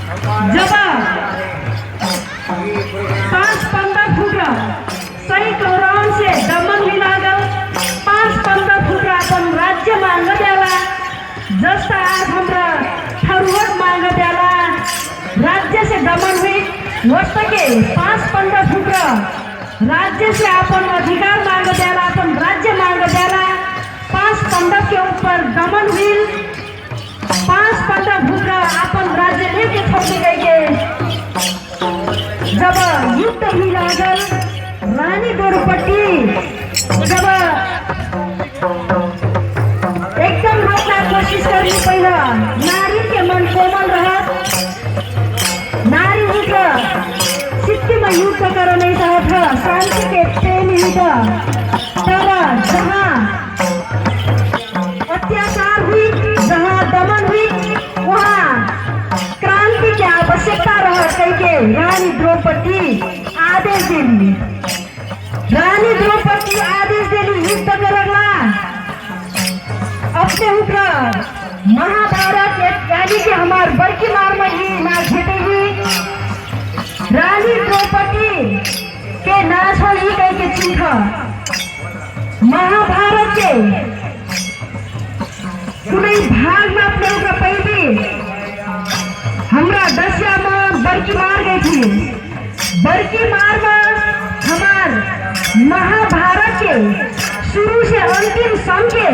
जब 5-15 फुट सही कौरान से दमन भी लागल 5-15 फुट अपन राज्य मांग द्याला जस्ता आज हमरा ठरवट मांग द्याला राज्य से दमन हुई वस्त के 5-15 फुट राज्य से अपन अधिकार मांग द्याला अपन राज्य मांग द्याला 5-15 के ऊपर दमन हुई 5-15 फुट अपन राज्य लेके छोड़ गए जब युद्ध भी लागल रानी द्रौपदी जब एकदम रोकने कोशिश करी पहला नारी के मन कोमल रहत नारी युद्ध सिद्धि में युद्ध कर नहीं चाहत शांति के प्रेम युद्ध तब जहाँ अत्याचार हुई जहाँ दमन हुई वहाँ क्रांति की आवश्यकता रह के रानी द्रौपदी आदेश दिली रानी द्रौपदी आदेश दिली युद्ध करला अपने ऊपर महाभारत यानी कि हमार बड़की मार में ही ना भेटेगी रानी द्रौपदी के नाश हो ही कह के चिन्ह महाभारत के कुनै भाग में अपने ऊपर पहली हमरा दसिया में बड़की मार गई थी बड़की मार में हमार महाभारत के शुरू से अंतिम सम के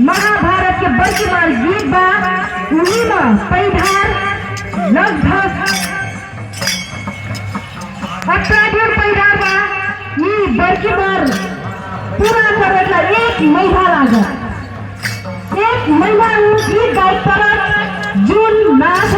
महाभारत के बड़की मार गीत बा उन्हीं में पैधार लगभग 18 पैधार बा ये बड़की मार पूरा करेला 1 महीना लागत 1 महीना गीत गाय पर जून नाश